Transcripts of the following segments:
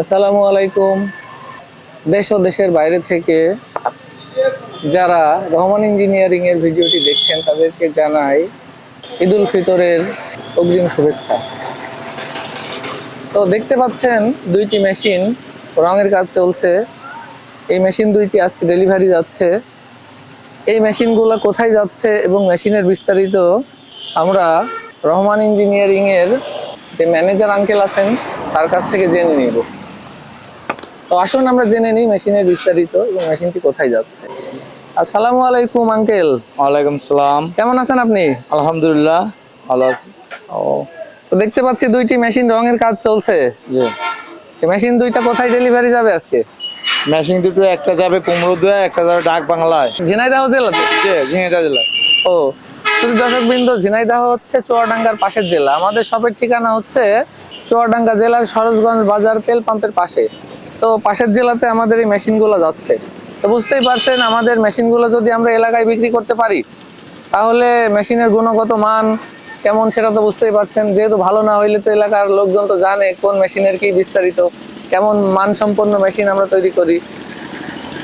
আসসালামু আলাইকুম। দেশ ও দেশের বাইরে থেকে যারা রহমান ইঞ্জিনিয়ারিং এর ভিডিওটি দেখছেন তাদেরকে জানাই ঈদ উল ফিতরের অগ্রিম শুভেচ্ছা। তো দেখতে পাচ্ছেন দুইটি মেশিন রঙের কাজ চলছে। এই মেশিন দুইটি আজকে ডেলিভারি যাচ্ছে। এই মেশিনগুলো কোথায় যাচ্ছে এবং মেশিনের বিস্তারিত আমরা রহমান ইঞ্জিনিয়ারিং এর যে ম্যানেজার আঙ্কেল আছেন তার কাছ থেকে জেনে নিব। তো আসুন আমরা জেনে নিই মেশিনের বিস্তারিত এবং মেশিনটি কোথায় যাচ্ছে। আসসালামু আলাইকুম আঙ্কেল। ওয়ালাইকুম সালাম। কেমন আছেন আপনি? আলহামদুলিল্লাহ ভালো আছি। ও, তো দেখতে পাচ্ছি দুইটি মেশিন রঙের কাজ চলছে। জি, মেশিন দুইটা কোথায় ডেলিভারি যাবে আজকে? মেশিন দুটো একটা যাবে কুমড়োদুয়া, একটা যাবে ডাক বাংলায়। ঝিনাইদহ জেলাতে? জি, ঝিনাইদহ জেলা। ও, শুধু দর্শকবৃন্দ, ঝিনাইদহ হচ্ছে চুয়াডাঙ্গার পাশের জেলা। আমাদের শপের ঠিকানা হচ্ছে চুয়াডাঙ্গা জেলার সরোজগঞ্জ বাজার তেল পাম্পের পাশে। তো পাশের জেলাতে আমাদের এই মেশিনগুলো যাচ্ছে। তো বুঝতেই পারছেন, আমাদের মেশিনগুলো যদি আমরা এলাকায় বিক্রি করতে পারি তাহলে মেশিনের গুণগত মান কেমন সেটা তো বুঝতেই পারছেন। যেহেতু ভালো না হইলে তো এলাকার লোকজন তো জানে কোন মেশিনের কি বিস্তারিত, কেমন মানসম্পন্ন মেশিন আমরা তৈরি করি।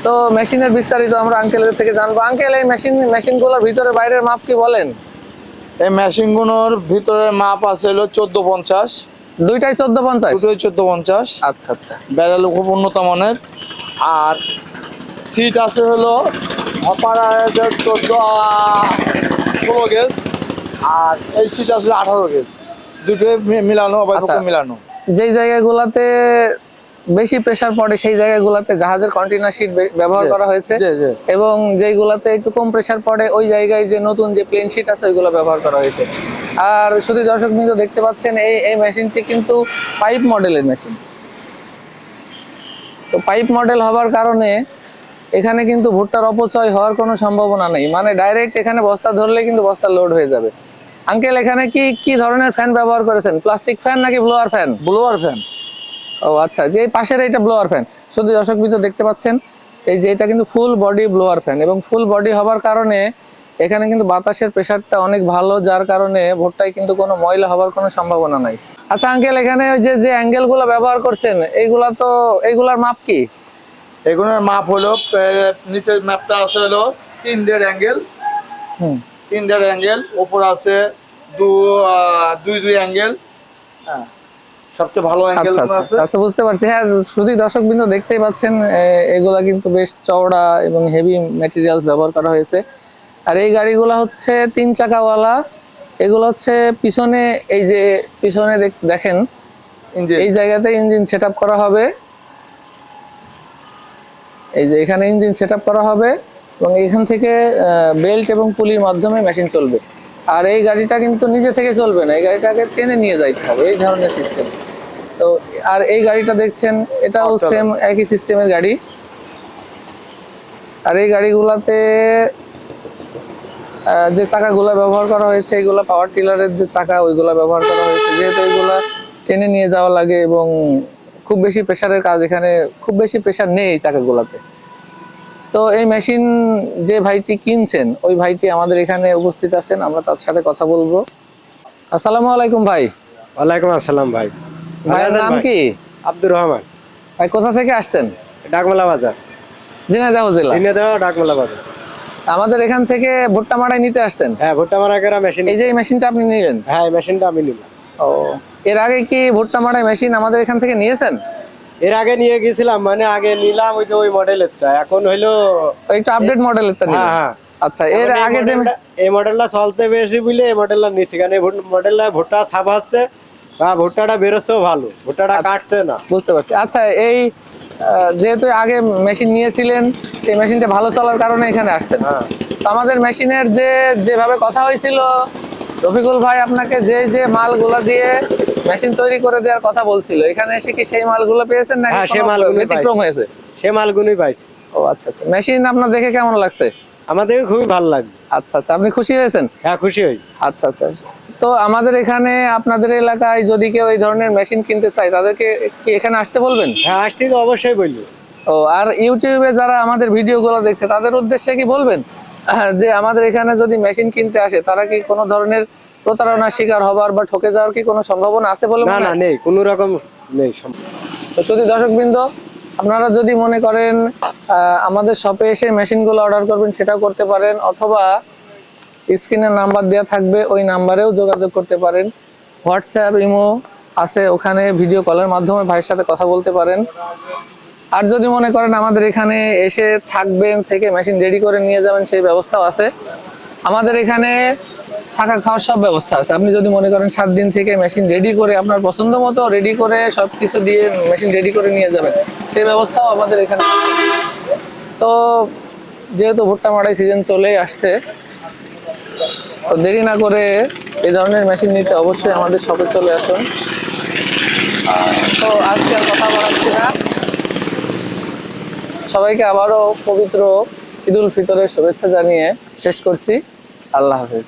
তো মেশিনের বিস্তারিত আমরা আঙ্কেলের থেকে জানবো। আঙ্কেল, এই মেশিনগুলোর ভিতরে বাইরের মাপ কি বলেন? এই মেশিনগুলোর ভিতরে মাপ আছে হলো 1450। দুইটাই 1450? দুটোই 1450। আচ্ছা আচ্ছা। ব্যারেল খুব উন্নত মানের। আর সিট আছে হলো হপার 16 গেজ, আর এই সিট আছে 18 গেজ। দুটোই মিলানো, আচ্ছা, মিলানো। যেই জায়গাগুলোতে বেশি প্রেসার পড়ে সেই জায়গাগুলোতে জাহাজের কন্টেইনার শীট ব্যবহার করা হয়েছে, এবং যেইগুলাতে একটু কম প্রেসার পড়ে ওই জায়গায় যে নতুন যে প্লেন শীট আছে ওইগুলো ব্যবহার করা হয়েছে। আর শুধু দর্শকবৃন্দ দেখতে পাচ্ছেন এই মেশিনটি কিন্তু পাইপ মডেলের মেশিন। তো পাইপ মডেল হওয়ার কারণে এখানে কিন্তু ভুট্টার অপচয় হওয়ার কোনো সম্ভাবনা নেই। মানে ডাইরেক্ট এখানে বস্তা ধরলে কিন্তু বস্তা লোড হয়ে যাবে। আঙ্কেল, এখানে কি ধরনের ফ্যান ব্যবহার করেছেন? প্লাস্টিক ফ্যান নাকি ব্লোয়ার ফ্যান? Blower fan. ও আচ্ছা, যে পাশের এটা ব্লোয়ার ফ্যান। শুধু দর্শকবৃন্দ দেখতে পাচ্ছেন এই যে এটা কিন্তু ফুল বডি ব্লোয়ার ফ্যান, এবং ফুল বডি হওয়ার কারণে এখানে কিন্তু বাতাসের প্রেসারটা অনেক ভালো, যার কারণে ভুট্টায় কিন্তু কোনো ময়লা হওয়ার কোনো সম্ভাবনা নাই। আচ্ছা আঙ্কেল, এখানে ওই যে অ্যাঙ্গেল গুলো ব্যবহার করছেন এইগুলার মাপ কি? এগুলোর মাপ হলো নিচের ম্যাপটা আছে হলো 3.5 অ্যাঙ্গেল। 3.5 অ্যাঙ্গেল। উপর আছে 2 অ্যাঙ্গেল। হ্যাঁ, সবচেয়ে ভালো অ্যাঙ্গেল আছে। আচ্ছা, বুঝতে পারছি। হ্যাঁ, শুধু দর্শকবৃন্দ দেখতেই পাচ্ছেন এগুলা কিন্তু বেশ চওড়া এবং হেভি ম্যাটেরিয়ালস ব্যবহার করা হয়েছে। আর এই গাড়িগুলো হচ্ছে 3 চাকাওয়ালা। এগুলো হচ্ছে পিছনে, এই যে পিছনে দেখেন এই জায়গাতে ইঞ্জিন সেট করা হবে। এই যে এখানে ইঞ্জিন সেট করা হবে এবং এখান থেকে বেল্ট এবং পুলির মাধ্যমে মেশিন চলবে। আর এই গাড়িটা কিন্তু নিজে থেকে চলবে না, এই গাড়িটাকে টেনে নিয়ে যাইতে হবে, এই ধরনের সিস্টেম। তো আর এই গাড়িটা দেখছেন, এটাও সেম একই সিস্টেমের গাড়ি। আর এই গাড়িগুলাতে যে চাকাগুলো ব্যবহার করা হয়েছে এগুলো পাওয়ার টিলারের যে চাকা ওইগুলো ব্যবহার করা হয়েছে, যেহেতু এগুলা টেনে নিয়ে যাওয়া লাগে এবং খুব বেশি প্রেসারের কাজ, এখানে খুব বেশি প্রেসার নেই এই চাকাগুলোতে। তো এই মেশিন যে ভাইটি কিনছেন ওই ভাইটি আমাদের এখানে উপস্থিত আছেন, আমরা তার সাথে কথা বলবো। আসসালামু আলাইকুম ভাই। ওয়ালাইকুম আসসালাম ভাই। ভাইয়ের নাম কি? আব্দুর রহমান। ভাই কোথা থেকে আসছেন? ডাকমালা বাজার, ঝিনাইদহ জেলা। ঝিনাইদহ ডাকমালা বাজার। আমাদের এখান থেকে ভুট্টা মাড়াই নিতে আসছেন? হ্যাঁ, ভুট্টা মারা করা মেশিন। এই যে এই মেশিনটা আপনি নিলেন? হ্যাঁ, এই মেশিনটা আমি নিলাম। ও, এর আগে কি ভুট্টা মাড়াই মেশিন আমাদের এখান থেকে নিয়েছেন? এর আগে নিয়ে গেছিলাম, মানে আগে নিলাম ওই যে ওই মডেলেরটা, এখন হইলো একটু আপডেট মডেলেরটা নিলেন? হ্যাঁ। আচ্ছা, এর আগে যে এই মডেলটা চলতে বেশি বলে এই মডেলটা নিছি, কারণ এই মডেলটা ভুট্টা ছাপ আসছে বা ভুট্টাটা বেরোচ্ছেও ভালো, ভুট্টাটা কাটছে না। বুঝতে পারছি। আচ্ছা, এই যেহেতু আগে মেশিন নিয়েছিলেন সেই মেশিনটা ভালো চলার কারণে এখানে আসতেন। তো আমাদের মেশিনের যেভাবে কথা হয়েছিল, রফিকুল ভাই আপনাকে যে মালগুলো দিয়ে মেশিন তৈরি করে দেওয়ার কথা বলছিল, এখানে এসে কি সেই মালগুলো পেয়েছেন নাকি ব্যতিক্রম হয়েছে? সে মালগুলোই পাইছি। ও আচ্ছা আচ্ছা। মেশিন আপনার দেখে কেমন লাগছে? আমাদের খুবই ভালো লাগছে। আচ্ছা আচ্ছা, আপনি খুশি হয়েছেন? হ্যাঁ, খুশি হয়েছি। আচ্ছা আচ্ছা। তো আমাদের এখানে আপনাদের এলাকায় যদি কেউ এই ধরনের মেশিন কিনতে চায় তাদেরকে কি এখানে আসতে বলবেন? হ্যাঁ, আসতে তো অবশ্যই বলবো। ও, আর ইউটিউবে যারা আমাদের ভিডিওগুলো দেখছে তাদের উদ্দেশ্যে কি বলবেন যে আমাদের এখানে যদি মেশিন কিনতে আসে তারা কি কোনো ধরনের প্রতারণার শিকার হবার বা ঠকে যাওয়ার কি কোনো সম্ভাবনা আছে বলে? না, নেই, কোনো রকম নেই। তো শুধু দর্শকবৃন্দ, আপনারা যদি মনে করেন আমাদের শপে এসে মেশিনগুলো অর্ডার করবেন, সেটাও করতে পারেন, অথবা স্ক্রিনে নাম্বার দেওয়া থাকবে, ওই নাম্বারেও যোগাযোগ করতে পারেন। হোয়াটসঅ্যাপ, ইমো আছে, ওখানে ভিডিও কলের মাধ্যমে ভাইয়ের সাথে কথা বলতে পারেন। আর যদি মনে করেন আমাদের এখানে এসে থাকবেন, থেকে মেশিন রেডি করে নিয়ে যাবেন, সেই ব্যবস্থাও আছে। আমাদের এখানে থাকা খাওয়ার সব ব্যবস্থা আছে। আপনি যদি মনে করেন 7 দিন থেকে মেশিন রেডি করে আপনার পছন্দ মতো রেডি করে সবকিছু দিয়ে মেশিন রেডি করে নিয়ে যাবেন, সেই ব্যবস্থাও আমাদের এখানে আছে। তো যেহেতু ভুট্টা মাড়াই সিজন চলে আসছে, তো দেরি না করে এই ধরনের মেশিন নিতে অবশ্যই আমাদের শপে চলে আসুন। তো আজকে আর কথা বাড়াচ্ছি না, সবাইকে আবারও পবিত্র ঈদুল ফিতরের শুভেচ্ছা জানিয়ে শেষ করছি। আল্লাহ হাফেজ।